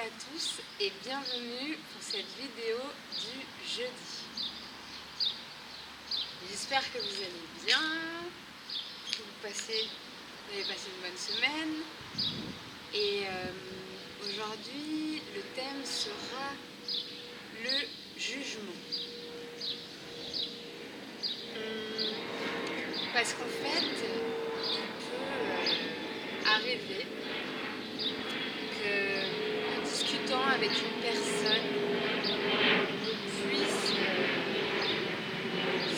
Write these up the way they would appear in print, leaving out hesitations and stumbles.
à tous et bienvenue pour cette vidéo du jeudi. J'espère que vous allez bien, que vous avez passé une bonne semaine. Et aujourd'hui, le thème sera le jugement. Parce qu'en fait, il peut arriver qu'en discutant avec une personne, on puisse,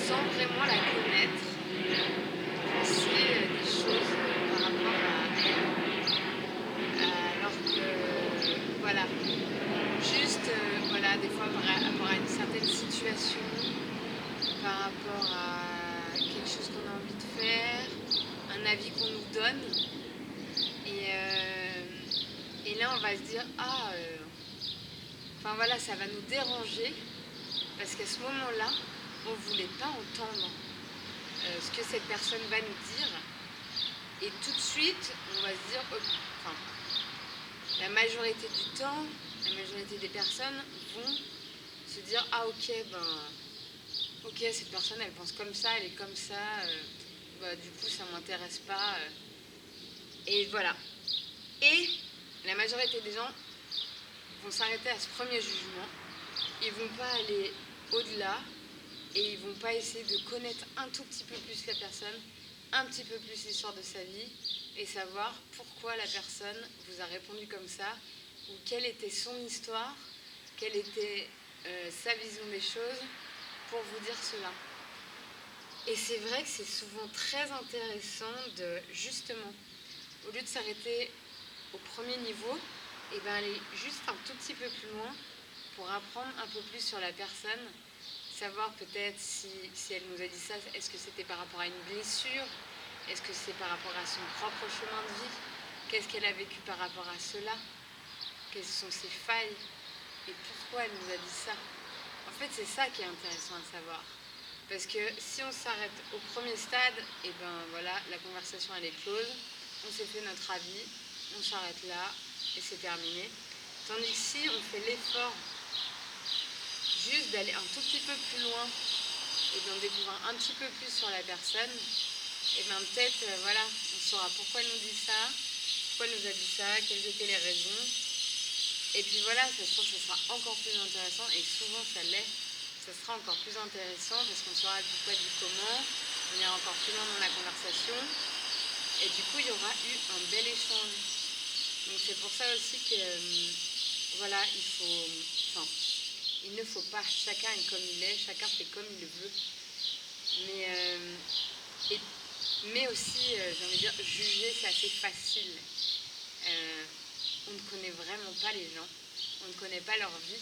sans vraiment la connaître, penser des choses par rapport à elle, alors que, voilà, juste, voilà, des fois par rapport à une certaine situation, par rapport à quelque chose qu'on a envie de faire, un avis qu'on nous donne, et là on va se dire enfin voilà, ça va nous déranger parce qu'à ce moment-là, on ne voulait pas entendre ce que cette personne va nous dire, et tout de suite on va se dire, enfin, la majorité du temps, la majorité des personnes vont se dire ok, cette personne elle pense comme ça, elle est comme ça, du coup ça m'intéresse pas, et voilà. Et la majorité des gens vont s'arrêter à ce premier jugement, ils vont pas aller au-delà et ils vont pas essayer de connaître un tout petit peu plus la personne, un petit peu plus l'histoire de sa vie et savoir pourquoi la personne vous a répondu comme ça, ou quelle était son histoire, quelle était sa vision des choses pour vous dire cela. Et c'est vrai que c'est souvent très intéressant de, justement, au lieu de s'arrêter au premier niveau, et aller juste un tout petit peu plus loin pour apprendre un peu plus sur la personne, savoir peut-être si elle nous a dit ça, est-ce que c'était par rapport à une blessure, est-ce que c'est par rapport à son propre chemin de vie, qu'est-ce qu'elle a vécu par rapport à cela, quelles sont ses failles et pourquoi elle nous a dit ça. En fait, c'est ça qui est intéressant à savoir. Parce que si on s'arrête au premier stade, et voilà, la conversation elle est close, on s'est fait notre avis, on s'arrête là et c'est terminé. Tandis que si on fait l'effort juste d'aller un tout petit peu plus loin et d'en découvrir un petit peu plus sur la personne, et peut-être voilà, on saura pourquoi elle nous dit ça, pourquoi elle nous a dit ça, quelles étaient les raisons. Et puis voilà, ça, je trouve que ça sera encore plus intéressant, et souvent ça l'est. Ça sera encore plus intéressant parce qu'on saura le pourquoi du comment, on ira encore plus loin dans la conversation, et du coup il y aura eu un bel échange. Donc c'est pour ça aussi que voilà, il ne faut pas, chacun est comme il est, chacun fait comme il veut, mais aussi j'ai envie de dire, juger c'est assez facile. On ne connaît vraiment pas les gens, on ne connaît pas leur vie,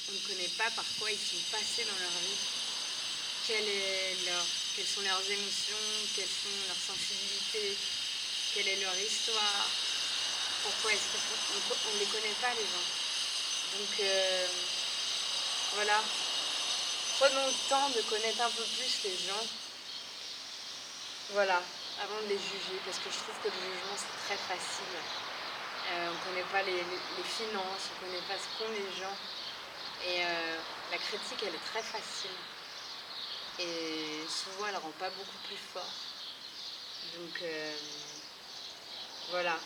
on ne connaît pas par quoi ils sont passés dans leur vie, quelles sont leurs émotions, quelles sont leurs sensibilités, quelle est leur histoire, pourquoi est-ce qu'on ne les connaît pas les gens. Donc voilà, prenons le temps de connaître un peu plus les gens, voilà, avant de les juger, parce que je trouve que le jugement c'est très facile. On ne connaît pas les finances, on ne connaît pas ce qu'ont les gens. Et la critique, elle est très facile. Et souvent, elle ne rend pas beaucoup plus fort. Donc, voilà.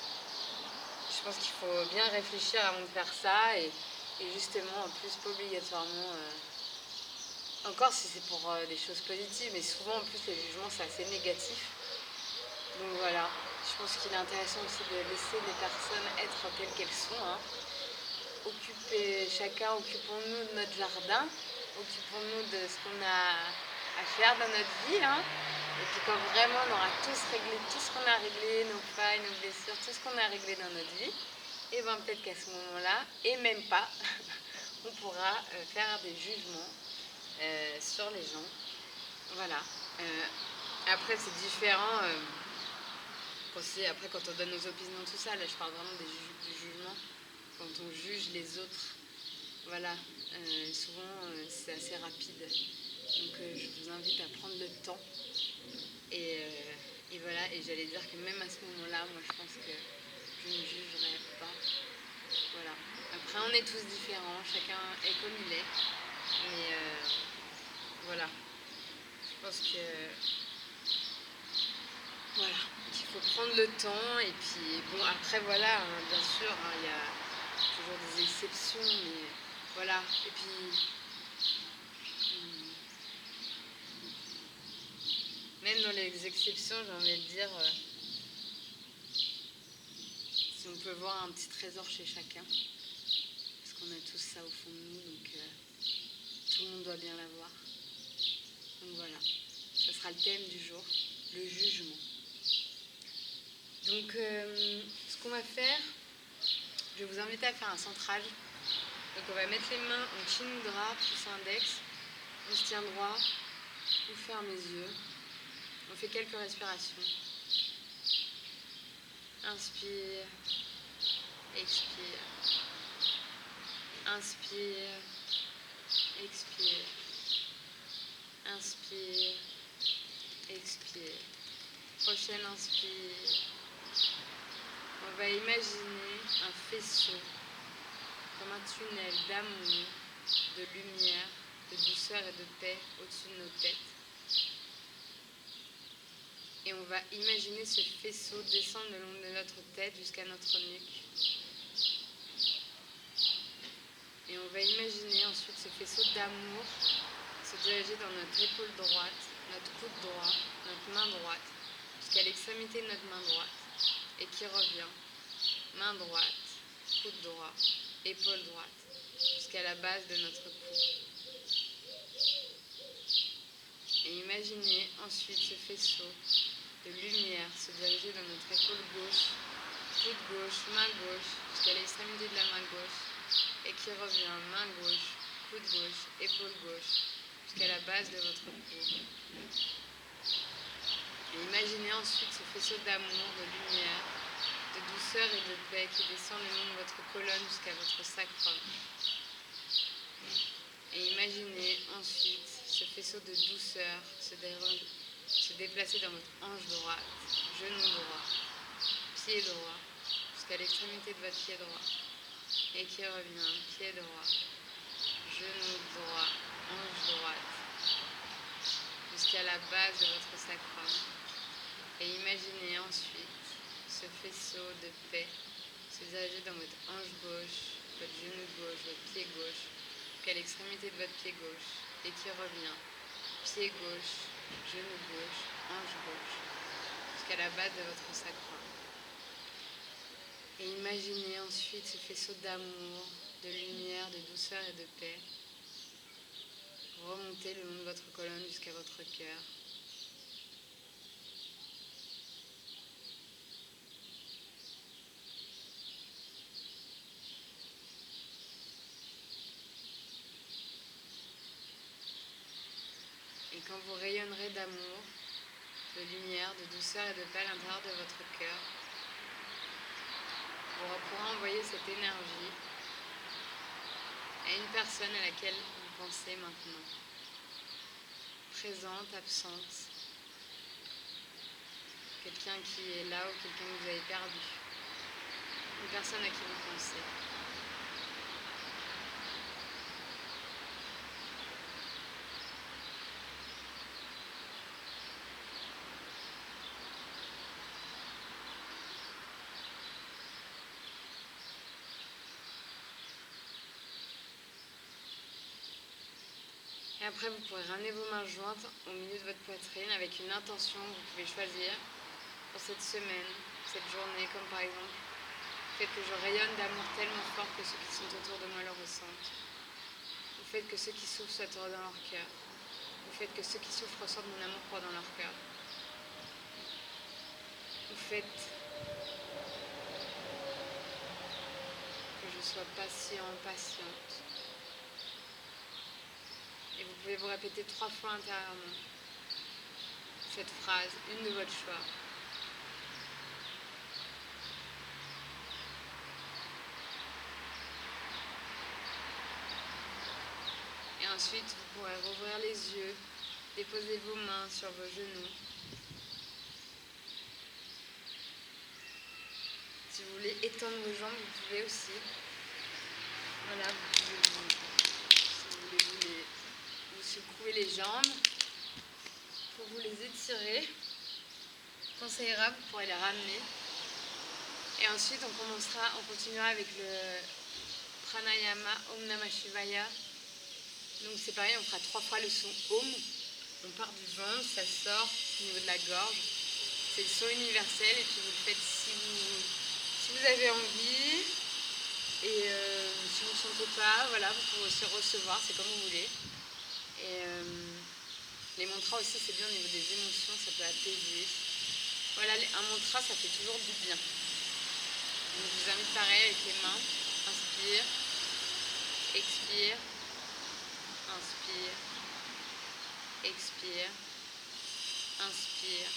Je pense qu'il faut bien réfléchir avant de faire ça. Et justement, en plus, pas obligatoirement... encore si c'est pour des choses positives, mais souvent, en plus, les jugements, c'est assez négatif. Donc voilà. Je pense qu'il est intéressant aussi de laisser les personnes être telles qu'elles sont. Occupons-nous de notre jardin, occupons-nous de ce qu'on a à faire dans notre vie. Et puis quand vraiment on aura tous réglé tout ce qu'on a réglé, nos failles, nos blessures, tout ce qu'on a réglé dans notre vie, et peut-être qu'à ce moment-là, et même pas, on pourra faire des jugements sur les gens. Voilà. Après c'est différent. Après quand on donne nos opinions, tout ça, là je parle vraiment du jugement. Quand on juge les autres, voilà, souvent c'est assez rapide. Donc je vous invite à prendre le temps. Et voilà, et j'allais dire que même à ce moment-là, moi je pense que je ne jugerai pas. Voilà. Après, on est tous différents, chacun est comme il est. Mais voilà, je pense que voilà, qu'il faut prendre le temps. Et puis bon, après voilà, hein, bien sûr, hein, il y a toujours des exceptions, mais voilà. Et puis même dans les exceptions, j'ai envie de dire, si on peut voir un petit trésor chez chacun, parce qu'on a tous ça au fond de nous, donc tout le monde doit bien l'avoir. Donc voilà, ce sera le thème du jour, le jugement. Donc ce qu'on va faire, je vais vous inviter à faire un centrage. Donc on va mettre les mains en chin mudra, pouce index, on se tient droit, on ferme les yeux, on fait quelques respirations. Inspire, expire, inspire, expire, inspire, expire. Prochaine inspire. On va imaginer un faisceau, comme un tunnel d'amour, de lumière, de douceur et de paix au-dessus de nos têtes. Et on va imaginer ce faisceau descendre le long de notre tête jusqu'à notre nuque. Et on va imaginer ensuite ce faisceau d'amour se diriger dans notre épaule droite, notre coude droit, notre main droite, jusqu'à l'extrémité de notre main droite. Et qui revient, main droite, coude droit, épaule droite, jusqu'à la base de notre cou. Et imaginez ensuite ce faisceau de lumière se diriger dans notre épaule gauche, coude gauche, main gauche, jusqu'à l'extrémité de la main gauche, et qui revient, main gauche, coude gauche, épaule gauche, jusqu'à la base de votre cou. Et imaginez ensuite ce faisceau d'amour, de lumière, de douceur et de paix qui descend le long de votre colonne jusqu'à votre sacrum. Et imaginez ensuite ce faisceau de douceur se déplacer dans votre hanche droite, genou droit, pied droit, jusqu'à l'extrémité de votre pied droit. Et qui revient, pied droit, genou droit, hanche droite, jusqu'à la base de votre sacrum. Et imaginez ensuite ce faisceau de paix se diriger dans votre hanche gauche, votre genou gauche, votre pied gauche, jusqu'à l'extrémité de votre pied gauche, et qui revient, pied gauche, genou gauche, hanche gauche, jusqu'à la base de votre sacrum. Et imaginez ensuite ce faisceau d'amour, de lumière, de douceur et de paix remonter le long de votre colonne jusqu'à votre cœur. Et quand vous rayonnerez d'amour, de lumière, de douceur et de paix à l'intérieur de votre cœur, vous pourrez envoyer cette énergie à une personne à laquelle vous pensez maintenant. Présente, absente, quelqu'un qui est là ou quelqu'un que vous avez perdu. Une personne à qui vous pensez. Et après, vous pourrez ramener vos mains jointes au milieu de votre poitrine avec une intention que vous pouvez choisir pour cette semaine, cette journée, comme par exemple, faites que je rayonne d'amour tellement fort que ceux qui sont autour de moi le ressentent. Vous faites que ceux qui souffrent soient heureux dans leur cœur. Vous faites que ceux qui souffrent ressentent mon amour pour dans leur cœur. Vous faites que je sois patient, patiente. Et vous pouvez vous répéter 3 fois intérieurement cette phrase, une de votre choix. Et ensuite, vous pourrez rouvrir les yeux, déposer vos mains sur vos genoux. Si vous voulez étendre vos jambes, vous pouvez aussi. Voilà, vous pouvez si vous voulez vous secouer les jambes pour vous les étirer. Quand ça ira, vous pourrez les ramener. Et ensuite, on continuera avec le pranayama Om Namah Shivaya. Donc c'est pareil, on fera 3 fois le son Om. On part du ventre, ça sort au niveau de la gorge. C'est le son universel et puis vous le faites si vous avez envie. Et si vous ne sentez pas, voilà, vous pouvez aussi recevoir, c'est comme vous voulez. Et les mantras aussi, c'est bien au niveau des émotions, ça peut apaiser. Voilà, un mantra, ça fait toujours du bien. Donc je vous invite pareil avec les mains. Inspire, expire, inspire, expire, inspire.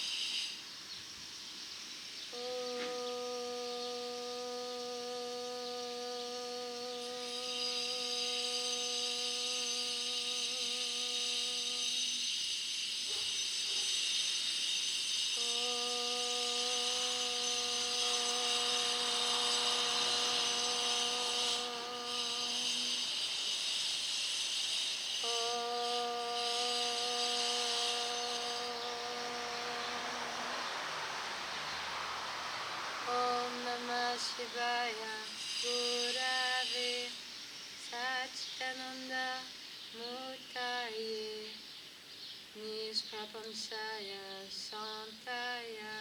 Om Namah Shivaya Gurave Satchitananda Murtaye Nishprapamsaya Shantaya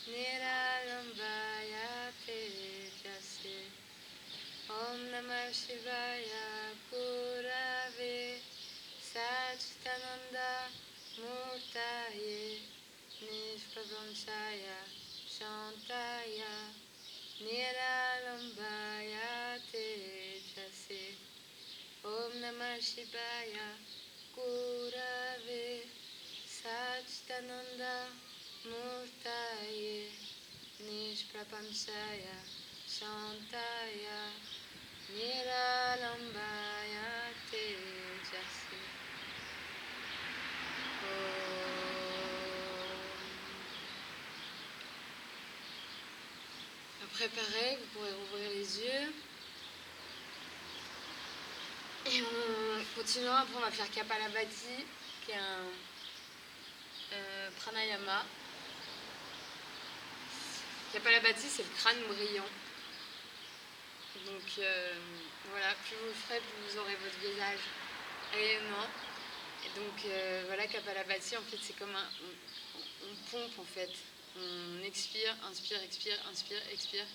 Niralambaya Tejase. Om Namah Shivaya Gurave Satchitananda Murtaye Nishprapamsaya Shantaya Niralambaya Tejase. Om Namah Shivaya Gurave Satchitananda Murtaye Nishprapamsaya Shantaya Niralambaya Tejase. Après pareil, vous pourrez rouvrir les yeux. Et on continuera, après on va faire Kapalabhati, qui est un pranayama. Kapalabhati, c'est le crâne brillant. Donc voilà, plus vous le ferez, plus vous aurez votre visage rayonnant. Et donc voilà, Kapalabhati, en fait, c'est comme on pompe en fait. On expire, inspire, expire, inspire, expire.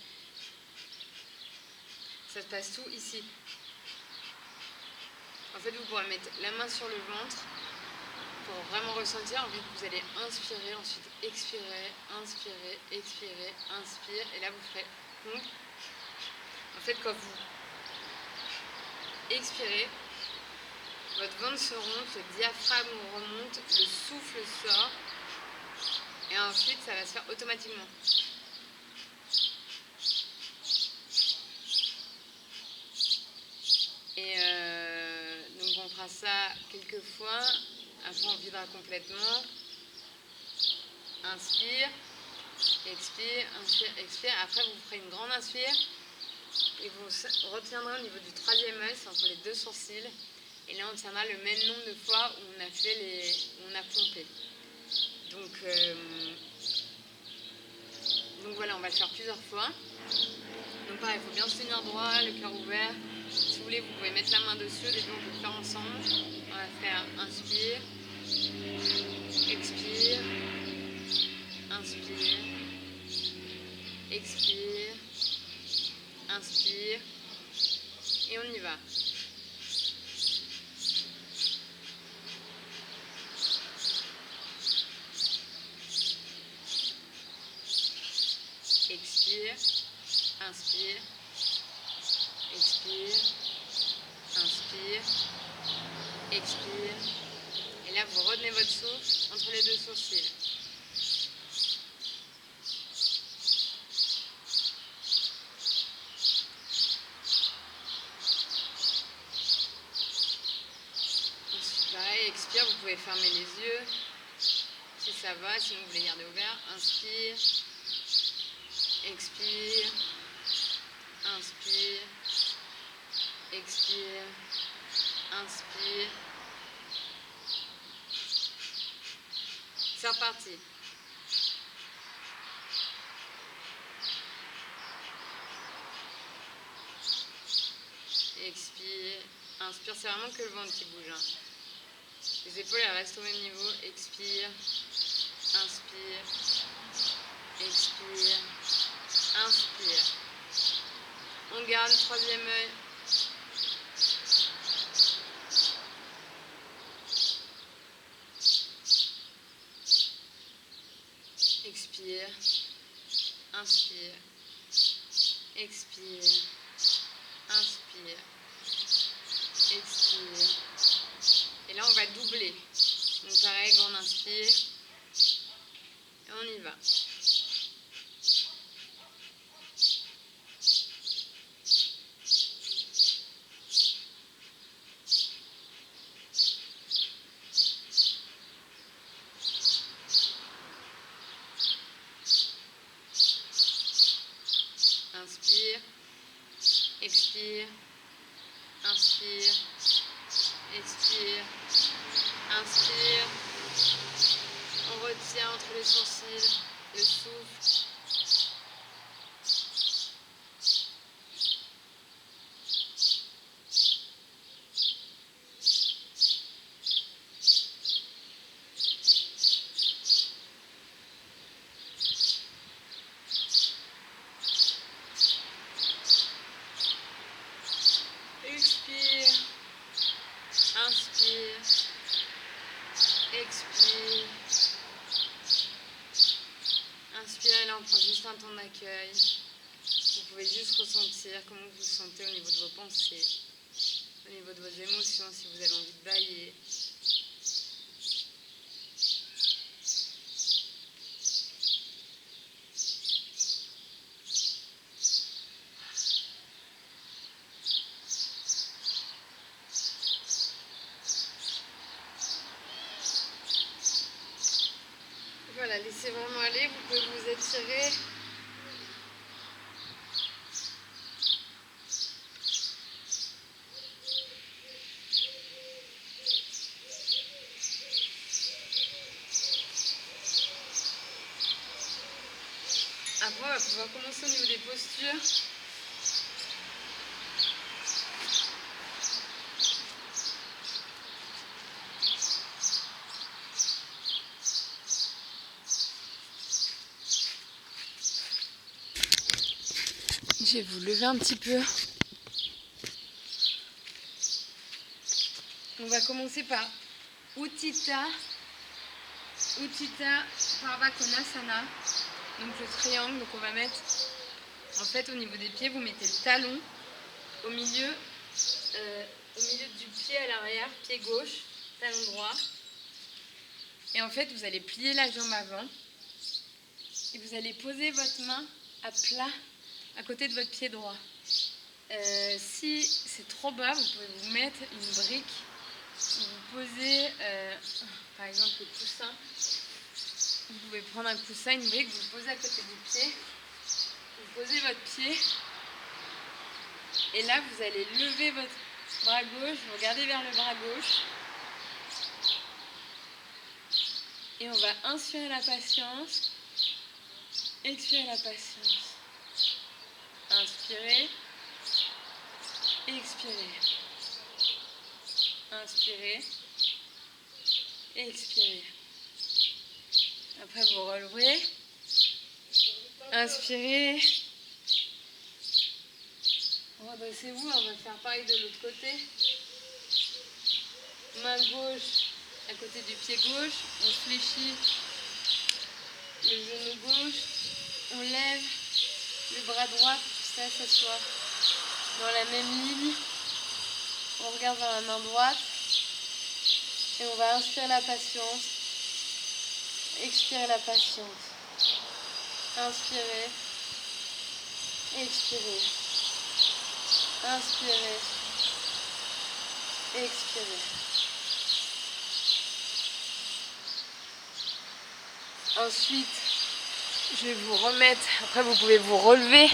Ça se passe tout ici. En fait, vous pourrez mettre la main sur le ventre pour vraiment ressentir. En fait, vous allez inspirer, ensuite expirer, inspirer, expirer, inspire. Et là, vous ferez pompe. En fait, quand vous expirez, votre ventre se remonte, le diaphragme remonte, le souffle sort. Et ensuite, ça va se faire automatiquement. Et donc on fera ça quelques fois. Après on videra complètement. Inspire, expire, inspire, expire. Après vous ferez une grande inspire. Et vous retiendrez au niveau du 3e œil, c'est entre les 2 sourcils. Et là on tiendra le même nombre de fois où on a où on a pompé. Donc voilà, on va le faire plusieurs fois. Donc pareil, il faut bien se tenir droit, le cœur ouvert. Si vous voulez, vous pouvez mettre la main dessus. Au début, on peut le faire ensemble. On va faire inspire, expire, inspire, expire, inspire. Et on y va. Expire, inspire, expire, inspire, expire. Et là, vous retenez votre souffle entre les 2 sourcils. Ensuite, pareil, expire, vous pouvez fermer les yeux si ça va, sinon vous les gardez ouverts. Inspire, expire, inspire, expire, inspire. C'est reparti. Expire, inspire, c'est vraiment que le ventre qui bouge. Hein. Les épaules elles restent au même niveau. Expire, inspire, expire, inspire. On garde, troisième œil. Expire, inspire, expire, inspire, expire. Et là on va doubler. Donc pareil, on inspire et on y va. Inspire, expire, inspire, expire, inspire. On retient entre les sourcils le souffle. Expire, inspire, expire. Inspirez, là on prend juste un temps d'accueil. Vous pouvez juste ressentir comment vous vous sentez au niveau de vos pensées, au niveau de vos émotions, si vous avez envie de bailler. Voilà, laissez vraiment aller, vous pouvez vous étirer. Après, on va pouvoir commencer au niveau des postures. Je vais vous lever un petit peu. On va commencer par Utthita Purva Konasana. Donc le triangle, donc on va mettre en fait au niveau des pieds, vous mettez le talon au milieu du pied à l'arrière, pied gauche, talon droit. Et en fait vous allez plier la jambe avant et vous allez poser votre main à plat à côté de votre pied droit. Si c'est trop bas, vous pouvez vous mettre une brique, vous posez par exemple le coussin. Vous pouvez prendre un coussin, une brique, vous le posez à côté du pied, vous posez votre pied et là vous allez lever votre bras gauche, vous regardez vers le bras gauche et on va inspirer la patience, expirer la patience. Inspirez, expirez. Inspirez, expirez. Après vous relevez. Inspirez. Redressez-vous, on va faire pareil de l'autre côté. Main gauche à côté du pied gauche. On fléchit le genou gauche. On lève le bras droit pour que ça soit dans la même ligne. On regarde vers la main droite. Et on va inspirer la patience. Expirer la patience. Inspirez. Expirez. Inspirez. Expirez. Ensuite, je vais vous remettre. Après, vous pouvez vous relever.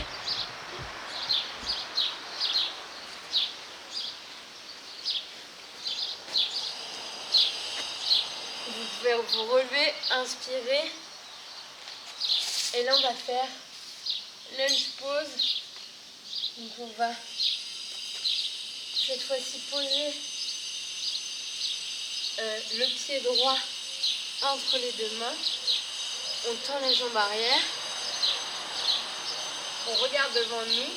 pouvez vous relever, inspirer. Et là, on va faire lunge pause. Donc, on va cette fois-ci poser le pied droit entre les deux mains. On tend la jambe arrière. On regarde devant nous.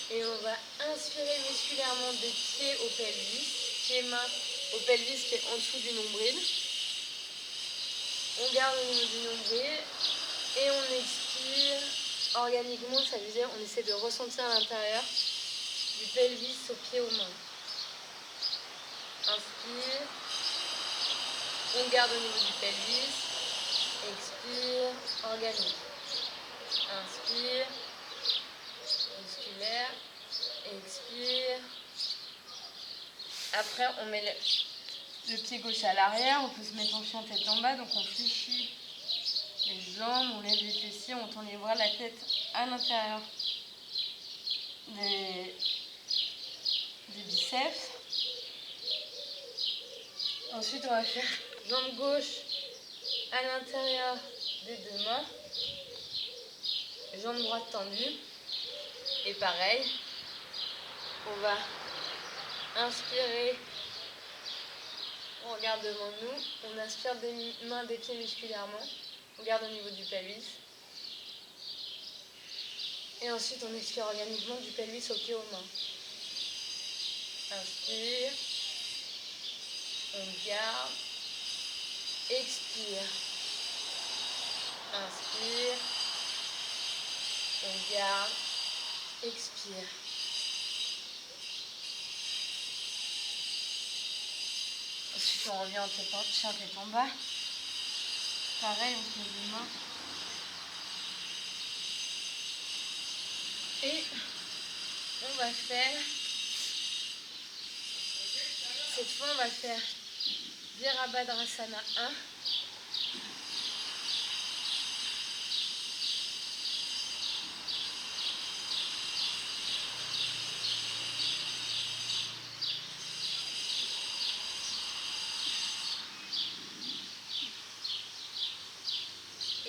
Et on va inspirer musculairement des pieds au pelvis. Pieds-mains au pelvis qui est en dessous du nombril. On garde au niveau du nombril. Et on expire. Organiquement, ça veut dire on essaie de ressentir à l'intérieur du pelvis aux pieds aux mains. Inspire. On garde au niveau du pelvis. Expire. Organique. Inspire. Musculaire. Expire. Après, on met le pied gauche à l'arrière. On peut se mettre en chien tête en bas. Donc, on fléchit les jambes, on lève les fessiers, on tend les bras, la tête à l'intérieur des biceps. Ensuite, on va faire jambe gauche à l'intérieur des deux mains. Jambe droite tendue. Et pareil, on va inspirer. On regarde devant nous. On inspire des mains, des pieds musculairement. On garde au niveau du pelvis. Et ensuite, on expire organiquement du pelvis aux pieds aux mains. Inspire. On garde. Expire. Inspire. On garde. Expire. Ensuite, on revient en chien tête en bas. Pareil, on se met les mains. Et on va faire, cette fois on va faire Virabhadrasana 1.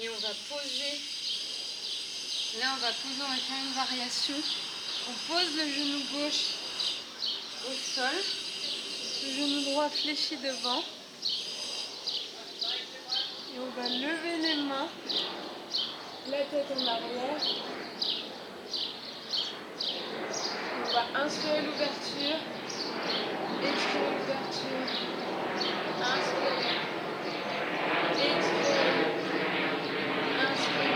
Et on va poser. Là, on va faire une variation. On pose le genou gauche au sol, le genou droit fléchi devant. Et on va lever les mains, la tête en arrière. On va inspirer l'ouverture, expirer l'ouverture, inspirer, expirer, inspirer.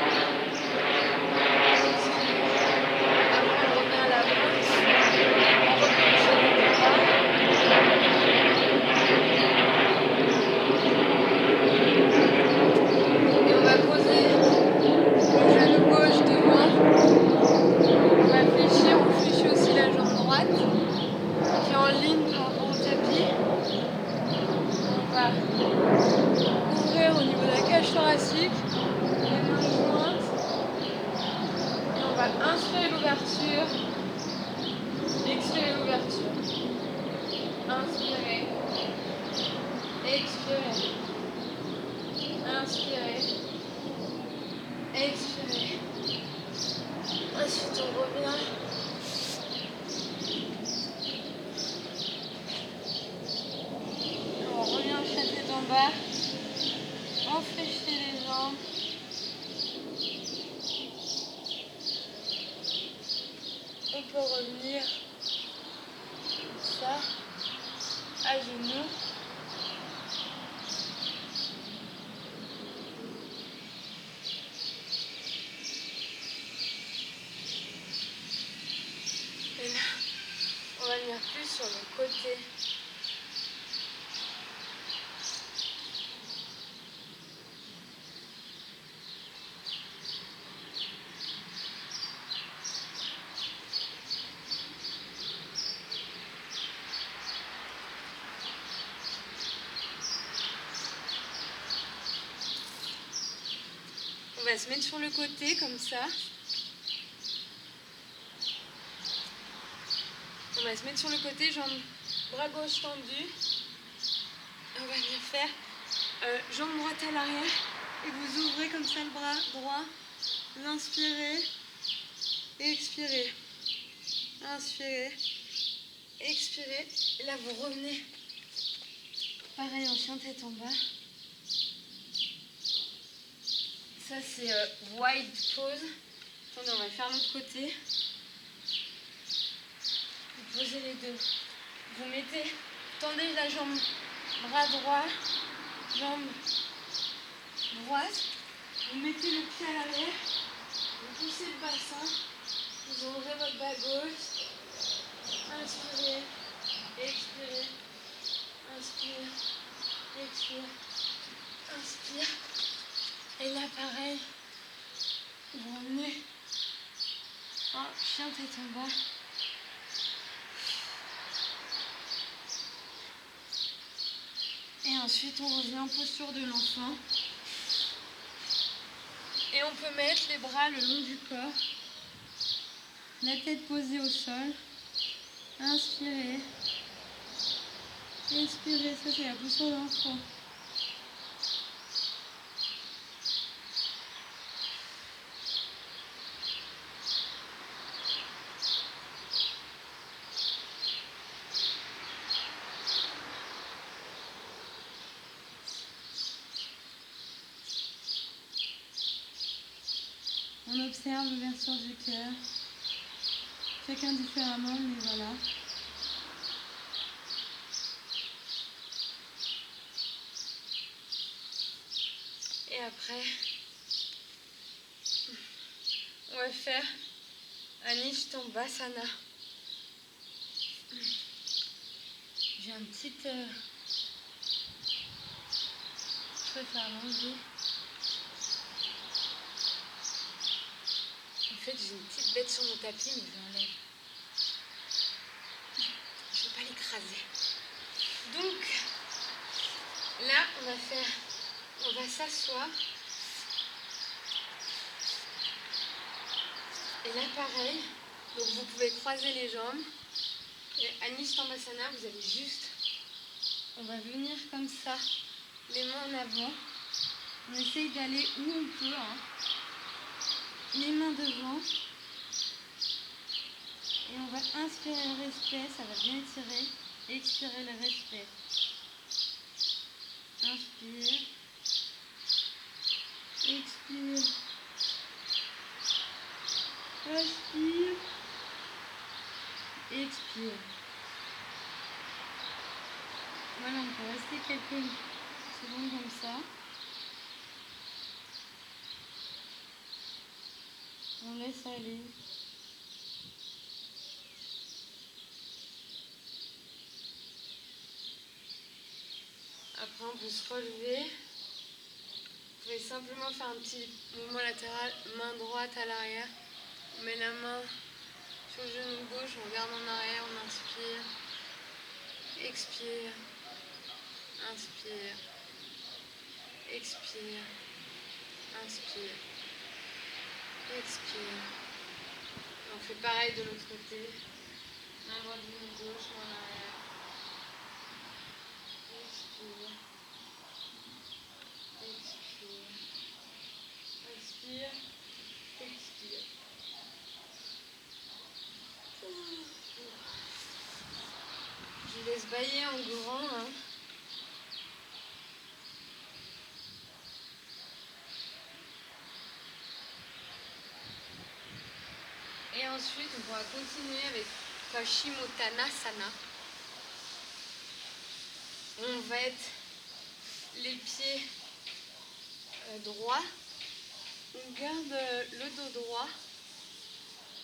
Ouvrir au niveau de la cage thoracique, les mains jointes. Et on va inspirer l'ouverture, expirer l'ouverture. Inspirer, expirer, inspirer, expirer. Ensuite on revient. On revient au chien tête en bas. On fléchit les jambes. On peut revenir comme ça, à genoux. Et là, on va venir plus sur le côté. On va se mettre sur le côté comme ça. On va se mettre sur le côté, bras gauche tendu. On va venir faire jambe droite à l'arrière et vous ouvrez comme ça le bras droit. Vous inspirez, expirez, inspirez, expirez. Et là vous revenez. Pareil en chien tête en bas. Ça c'est wide pose. Attendez, on va faire l'autre côté. Vous posez les deux. Vous mettez, tendez la jambe, bras droit, jambe droite. Vous mettez le pied à l'arrière. Vous poussez le bassin. Vous ouvrez votre bas gauche. Inspirez, expirez. Inspire, expire, inspire. Et là pareil. Vous revenez. Chien tête en bas. Et ensuite, on revient en posture de l'enfant. Et on peut mettre les bras le long du corps. La tête posée au sol. Inspirez. Expirez. Ça, c'est la posture de l'enfant. On observe l'ouverture du cœur. Chacun différemment, mais voilà. Et après, on va faire Anishtambassana. J'ai un petit... Je préfère l'enlever. En fait, j'ai une petite bête sur mon tapis, mais je l'enlève. Je ne veux pas l'écraser. Donc, là, on va s'asseoir. Et là, pareil, donc vous pouvez croiser les jambes. Et Anishtambassana, vous allez juste, on va venir comme ça, les mains en avant. On essaye d'aller où on peut, hein. Les mains devant. Et on va inspirer le respect, ça va bien étirer. Expirer le respect. Inspire. Expire. Inspire. Expire. Voilà, on peut rester quelques secondes comme ça. On laisse aller. Après, on peut se relever. Vous pouvez simplement faire un petit mouvement latéral, main droite à l'arrière. On met la main sur le genou gauche, on regarde en arrière, on inspire. Expire. Inspire. Expire. Inspire. Expire. On fait pareil de l'autre côté. Main droite, genou gauche, main en arrière. Expire. Expire. Inspire. Expire. Je vous laisse bailler en grand. Hein. Et ensuite, on pourra continuer avec Paschimottanasana. On va être les pieds droits. On garde le dos droit.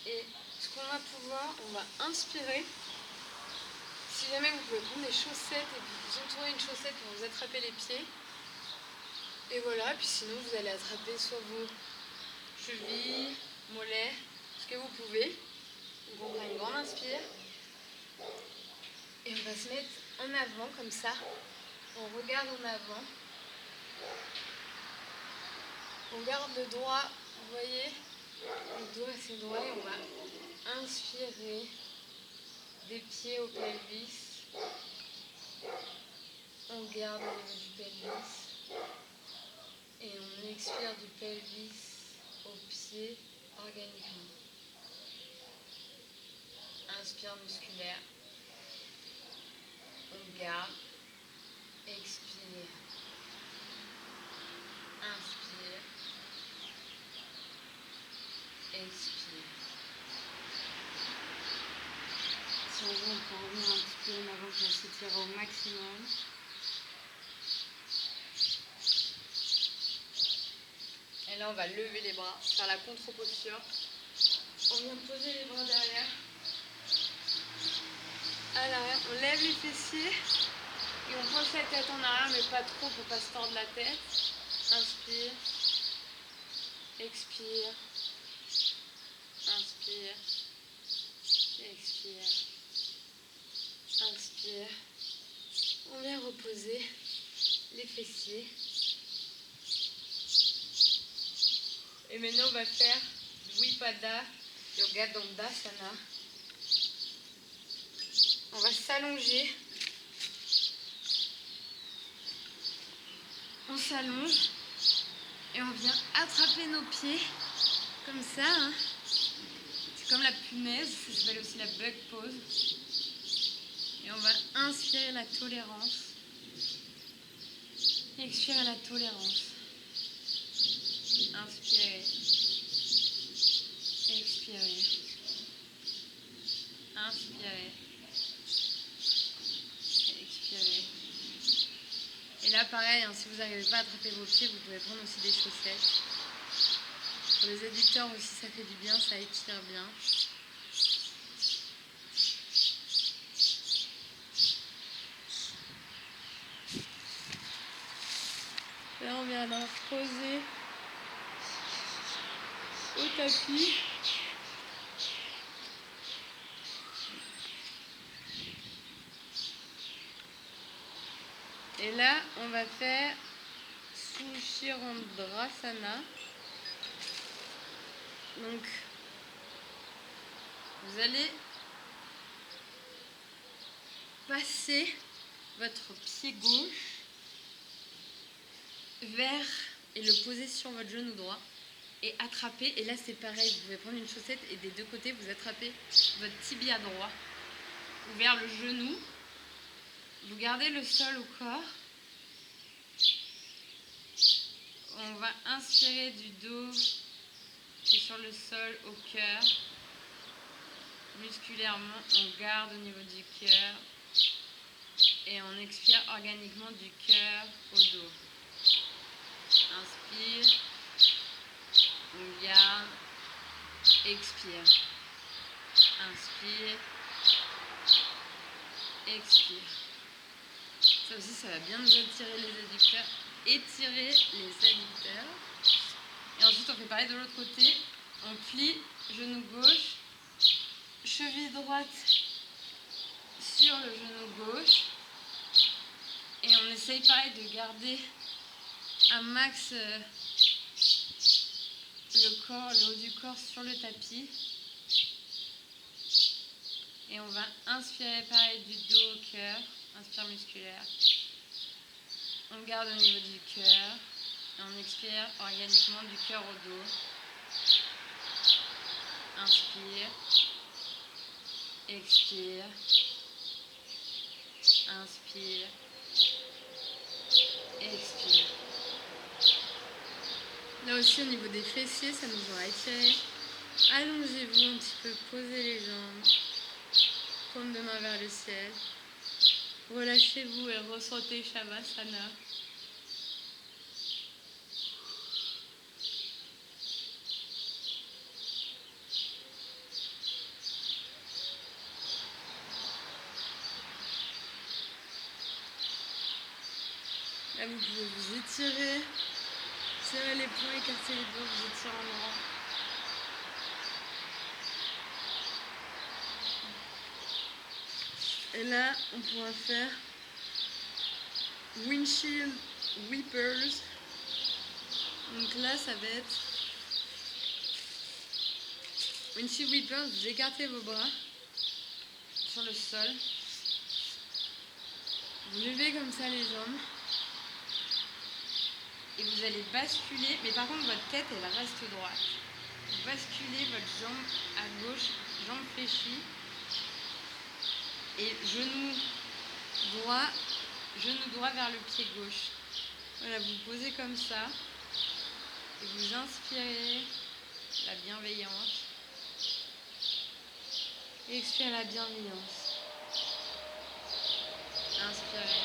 Et ce qu'on va pouvoir, on va inspirer. Si jamais vous pouvez prendre des chaussettes et vous entourer une chaussette pour vous attraper les pieds. Et voilà, puis sinon vous allez attraper soit vos chevilles, mollets, ce que vous pouvez. Donc on prend une grande inspire. Et on va se mettre en avant comme ça. On regarde en avant. On garde le droit, vous voyez, le dos assez droit et on va inspirer des pieds au pelvis. On garde au niveau du pelvis. Et on expire du pelvis au pied organiquement. Inspire musculaire. On garde. Expire. Inspire. Expire. Si on veut, on peut revenir un petit peu en avant pour s'étirer au maximum. Et là, on va lever les bras, faire la contre-posture. On vient poser les bras derrière. À l'arrière, on lève les fessiers. Et on penche la tête en arrière, mais pas trop pour pas se tordre la tête. Inspire. Expire. Inspire. Expire. Inspire. On vient reposer les fessiers. Et maintenant, on va faire Vipada Yoga Dandasana. On va s'allonger. On s'allonge et on vient attraper nos pieds comme ça. Hein. C'est comme la punaise, ça s'appelle aussi la bug pose. Et on va inspirer la tolérance. Expirer la tolérance. Inspirer. Expirer. Inspirer. Expirer. Et là, pareil, hein, si vous n'arrivez pas à attraper vos pieds, vous pouvez prendre aussi des chaussettes. Pour les adducteurs aussi, ça fait du bien, ça étire bien. Là, on vient la poser au tapis. Et là, on va faire Sushirandrasana. Donc, vous allez passer votre pied gauche vers et le poser sur votre genou droit et attraper. Et là, c'est pareil, vous pouvez prendre une chaussette et des deux côtés, vous attrapez votre tibia droit vers le genou. Vous gardez le sol au corps. On va inspirer du dos qui est sur le sol au cœur. Musculairement, on garde au niveau du cœur. Et on expire organiquement du cœur au dos. Inspire. On garde. Expire. Inspire. Expire. Ça aussi, ça va bien nous attirer les adducteurs, étirer les adducteurs. Et ensuite, on fait pareil de l'autre côté. On plie genou gauche, cheville droite sur le genou gauche. Et on essaye pareil de garder un max le haut du corps sur le tapis. Et on va inspirer pareil du dos au cœur. Inspire musculaire. On garde au niveau du cœur. Et on expire organiquement du cœur au dos. Inspire. Expire. Inspire. Expire. Là aussi au niveau des fessiers, ça nous aura étiré. Allongez-vous un petit peu, posez les jambes. Paume de main vers le ciel. Relâchez-vous et ressentez Shavasana. Là, vous pouvez vous étirer, serrer les poings, écarter les doigts, vous étirez en droit. Et là, on pourra faire Windshield Whippers. Donc là, ça va être Windshield Whippers, vous écartez vos bras sur le sol. Vous levez comme ça les jambes. Et vous allez basculer, mais par contre votre tête elle reste droite. Vous basculez votre jambe à gauche, jambe fléchie. Et genou droit vers le pied gauche. Voilà, vous posez comme ça. Et vous inspirez la bienveillance. Et expirez la bienveillance. Inspirez.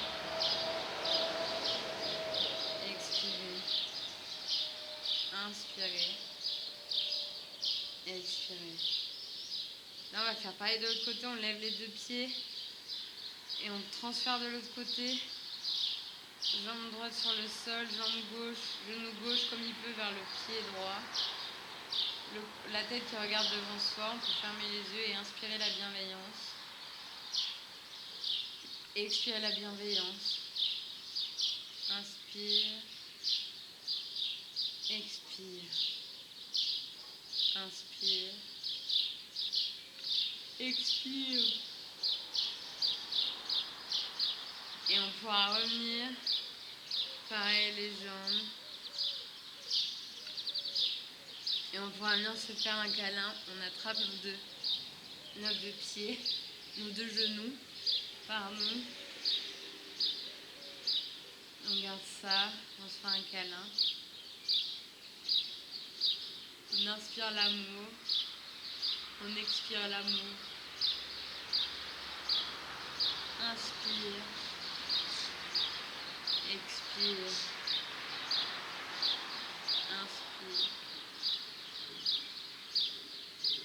Expirez. Inspirez. Expirez. Là, on va faire pareil de l'autre côté. On lève les deux pieds. Et on transfère de l'autre côté. Jambe droite sur le sol, jambe gauche, genou gauche comme il peut vers le pied droit. La tête qui regarde devant soi, on peut fermer les yeux et inspirer la bienveillance. Expirez la bienveillance. Inspire. Expire. Inspire. Expire. Et on pourra revenir. Pareil les jambes. Et on pourra venir se faire un câlin. On attrape nos deux pieds, nos deux genoux. Pardon. On garde ça. On se fait un câlin. On inspire l'amour. On expire l'amour. Inspire. Expire. Inspire.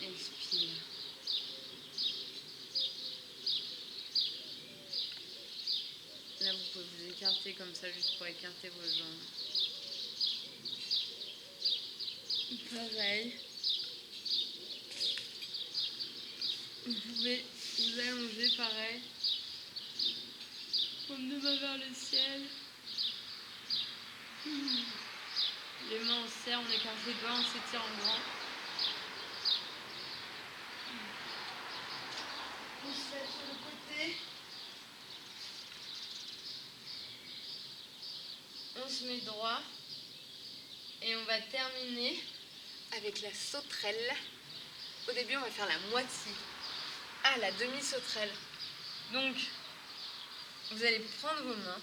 Expire. Là, vous pouvez vous écarter comme ça, juste pour écarter vos jambes. Pareil. Vous pouvez vous allonger, pareil. Prendre deux mains vers le ciel. Les mains on serre, on écarte les doigts, on s'étire en grand. On se lève sur le côté. On se met droit. Et on va terminer avec la sauterelle. Au début, on va faire la moitié. La demi-sauterelle. Donc, vous allez prendre vos mains.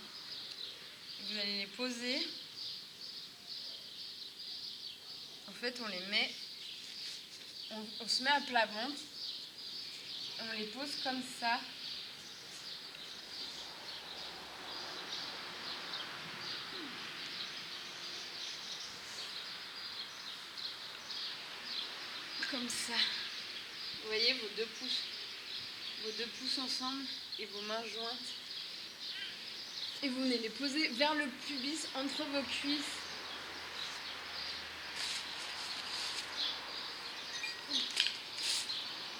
Vous allez les poser. En fait, on les met, on se met à plat ventre, on les pose comme ça. Comme ça. Vous voyez vos deux pouces ensemble et vos mains jointes. Et vous venez les poser vers le pubis, entre vos cuisses.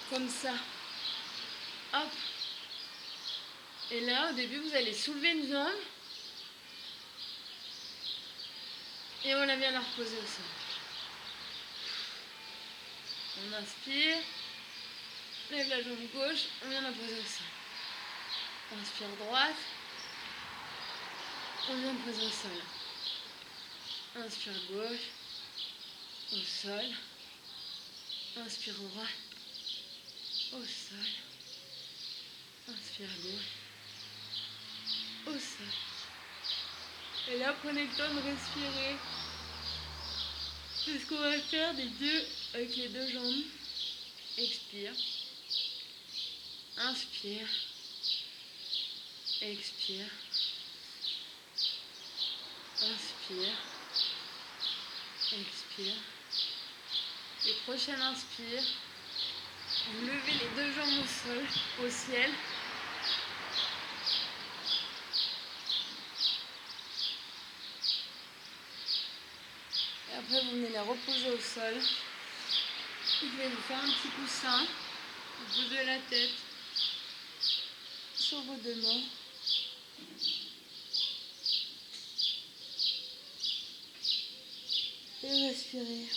Comme ça. Hop. Et là, au début, vous allez soulever une jambe. Et on la vient la reposer au sol. On inspire. Lève la jambe gauche. On vient la poser au sol. Inspire droite. On vient poser au sol. Inspire gauche. Au sol. Inspire droite. Au sol. Inspire gauche. Au sol. Et là, prenez le temps de respirer. C'est ce qu'on va faire avec les deux jambes. Expire. Inspire. Expire. Inspire. Expire. Et prochaine inspire. Vous levez les deux jambes au sol, au ciel. Et après, vous venez les reposer au sol. Vous pouvez vous faire un petit coussin. Vous posez la tête sur vos deux mains. Et respirez.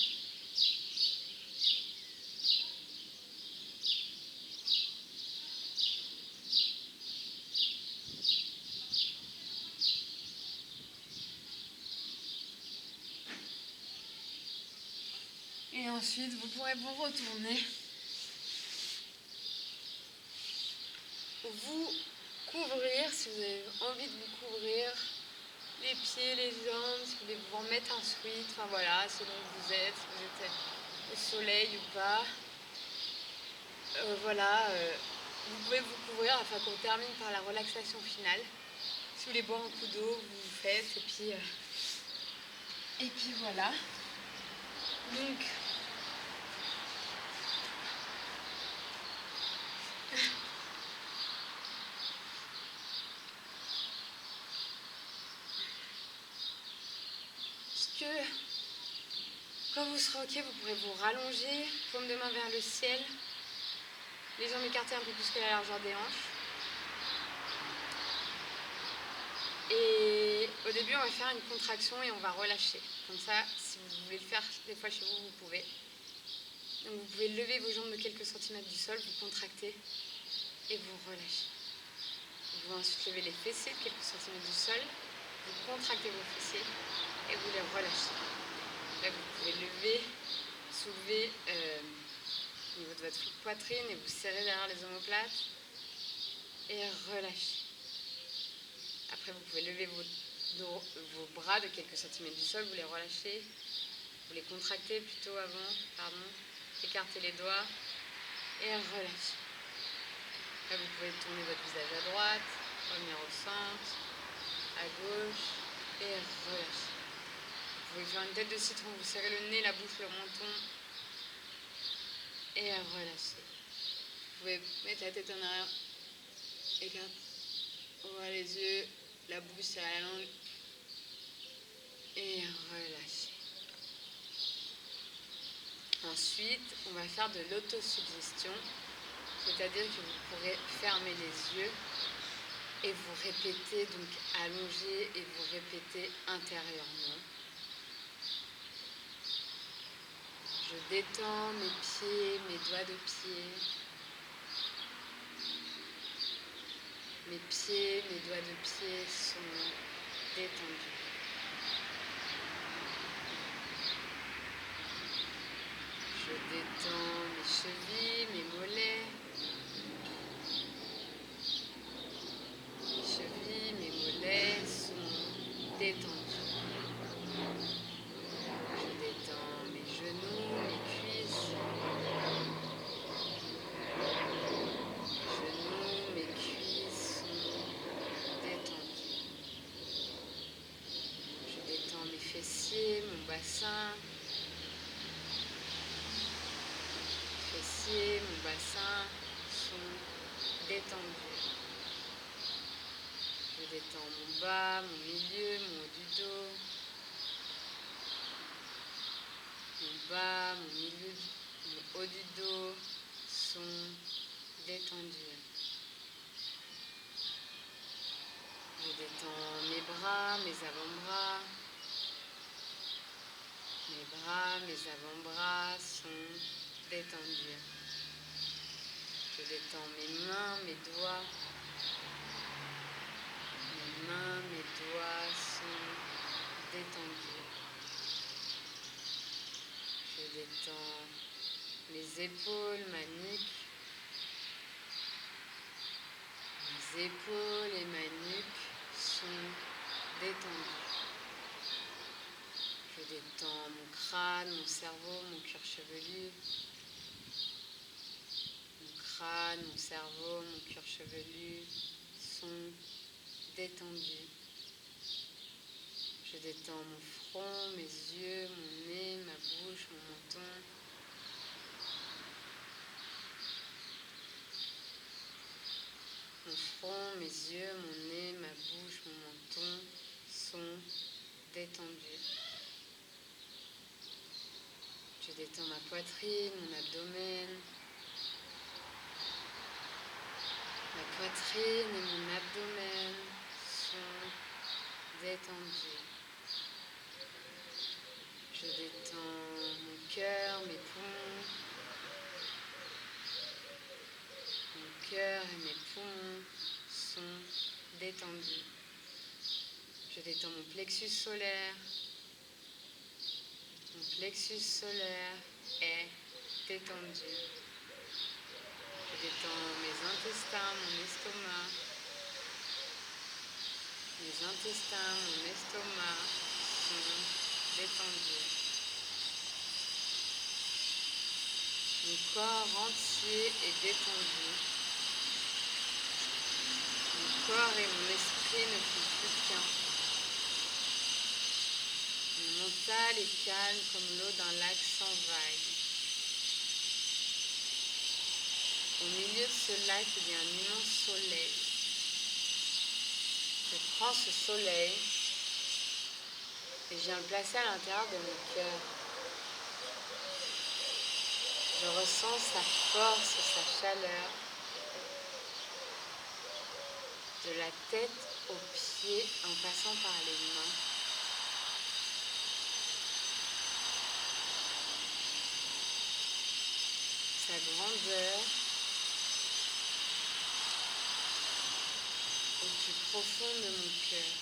Et ensuite, vous pourrez vous retourner. Vous couvrir, si vous avez envie de vous couvrir, les pieds, les jambes, si vous voulez vous remettre un sweat, enfin voilà, selon où vous êtes, si vous êtes au soleil ou pas. Vous pouvez vous couvrir afin qu'on termine par la relaxation finale. Si vous voulez boire un coup d'eau, vous faites, et puis voilà. Donc, quand vous serez ok, vous pourrez vous rallonger, paume de main vers le ciel, les jambes écartées un peu plus que la largeur des hanches. Et au début, on va faire une contraction et on va relâcher. Comme ça, si vous voulez le faire des fois chez vous, vous pouvez. Donc vous pouvez lever vos jambes de quelques centimètres du sol, vous contractez et vous relâchez. Vous pouvez ensuite lever les fessiers de quelques centimètres du sol, vous contractez vos fessiers et vous les relâchez. Là, vous pouvez lever, soulever au niveau de votre poitrine et vous serrer derrière les omoplates et relâcher. Après, vous pouvez lever vos bras de quelques centimètres du sol, vous les relâchez, vous les contractez plutôt écartez les doigts et relâchez. Là, vous pouvez tourner votre visage à droite, revenir au centre, à gauche et relâcher. Vous pouvez faire une tête de citron, vous serrez le nez, la bouche, le menton et relâcher. Vous pouvez mettre la tête en arrière, écarter, ouvrir les yeux, la bouche, serrer la langue et relâcher. Ensuite, on va faire de l'autosuggestion, c'est-à-dire que vous pourrez fermer les yeux et vous répétez, donc allongez et vous répétez intérieurement. Je détends mes pieds, mes doigts de pied. Mes pieds, mes doigts de pied sont détendus. Je détends mes chevilles, mes mollets. Mes chevilles, mes mollets sont détendus. Je détends mes genoux, mes cuisses. Mes genoux, mes cuisses sont détendus. Je détends mes fessiers, mon bassin. Mon bassin sont détendus. Je détends mon bas, mon milieu, mon haut du dos. Mon bas, mon milieu, mon haut du dos sont détendus. Je détends mes bras, mes avant-bras. Mes bras, mes avant-bras sont détendus. Je détends mes mains, mes doigts. Mes mains, mes doigts sont détendus. Je détends mes épaules, ma nuque. Mes épaules et ma nuque sont détendues. Je détends mon crâne, mon cerveau, mon cuir chevelu. Mon crâne, mon cerveau, mon cuir chevelu sont détendus. Je détends mon front, mes yeux, mon nez, ma bouche, mon menton. Mon front, mes yeux, mon nez, ma bouche, mon menton sont détendus. Je détends ma poitrine, mon abdomen. Ma poitrine et mon abdomen sont détendus. Je détends mon cœur, mes poumons. Mon cœur et mes poumons sont détendus. Je détends mon plexus solaire. Mon plexus solaire est détendu. Je détends mes intestins, mon estomac. Mes intestins, mon estomac sont détendus. Mon corps entier est détendu. Mon corps et mon esprit ne font plus qu'un. Mon mental est calme comme l'eau d'un lac sans vagues. Au milieu de ce lac, il y a un immense soleil. Je prends ce soleil et je viens le placer à l'intérieur de mon cœur. Je ressens sa force, sa chaleur, de la tête aux pieds en passant par les mains. Sa grandeur au plus profond de mon cœur.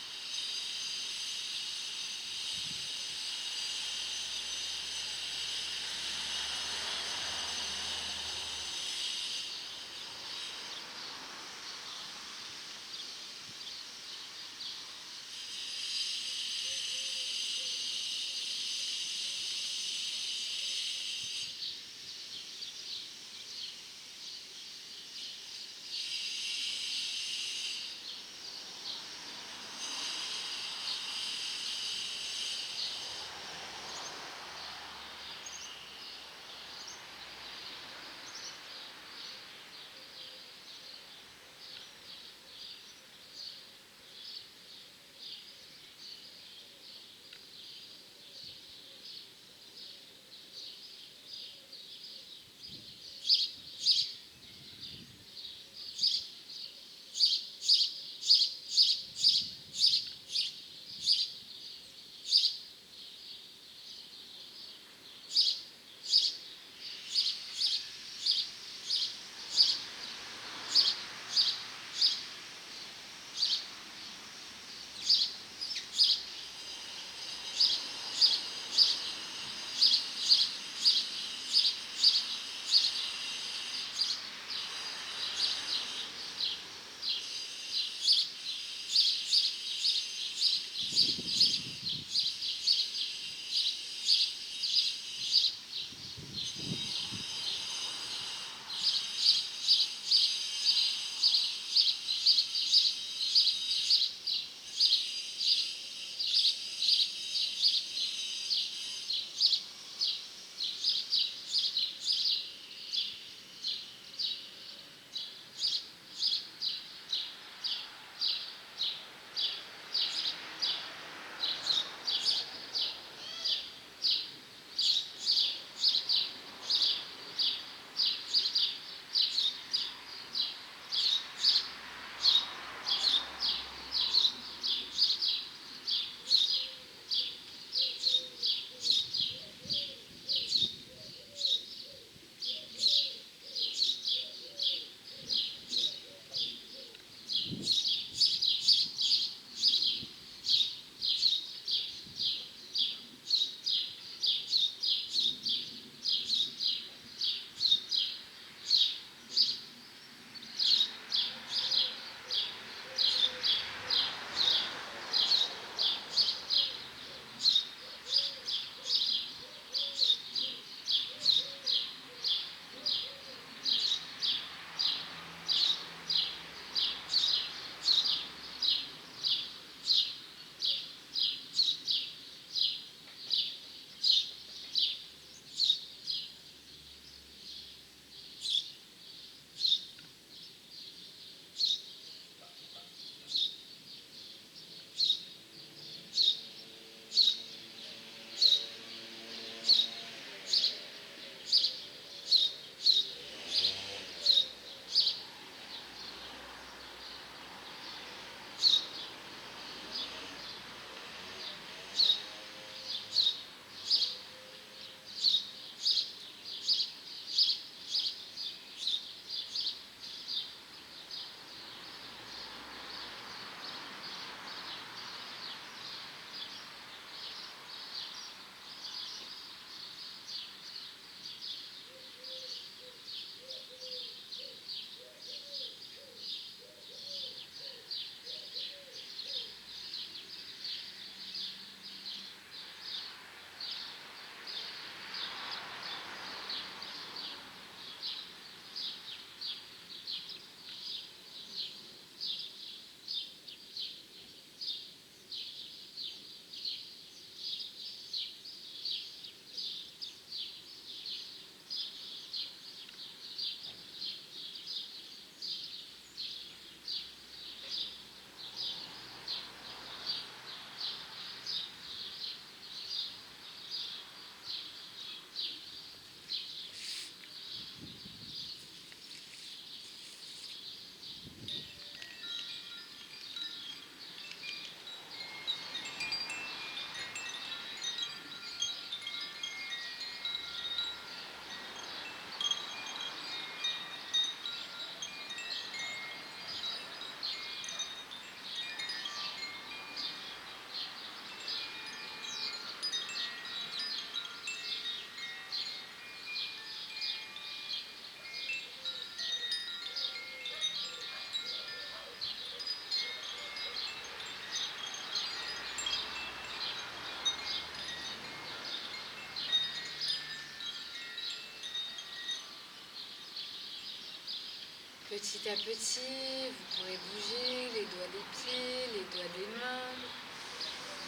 petit à petit, vous pourrez bouger les doigts des pieds, les doigts des mains,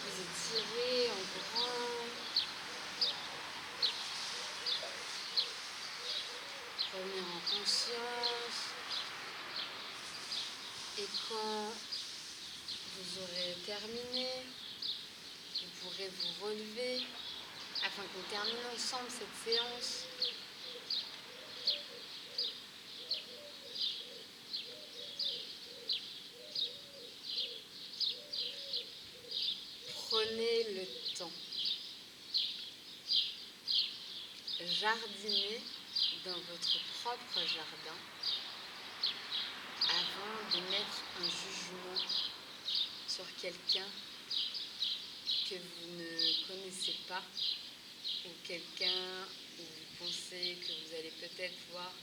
vous étirez en grand, revenir en conscience. Et quand vous aurez terminé, vous pourrez vous relever afin qu'on termine ensemble cette séance. Prenez le temps. Jardinez dans votre propre jardin avant de mettre un jugement sur quelqu'un que vous ne connaissez pas ou quelqu'un où vous pensez que vous allez peut-être pouvoir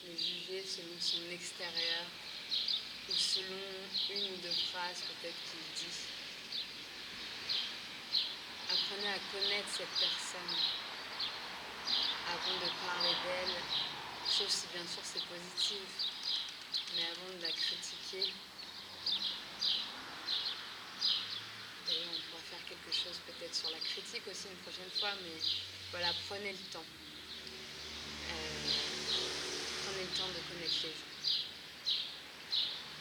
le juger selon son extérieur ou selon une ou deux phrases peut-être qu'il dit. Apprenez à connaître cette personne avant de parler d'elle, sauf si bien sûr c'est positif, mais avant de la critiquer. D'ailleurs, on pourra faire quelque chose peut-être sur la critique aussi une prochaine fois, mais voilà, prenez le temps. Prenez le temps de connaître les gens.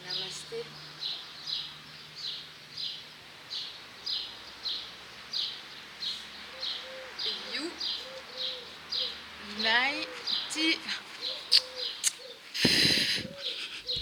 Namasté.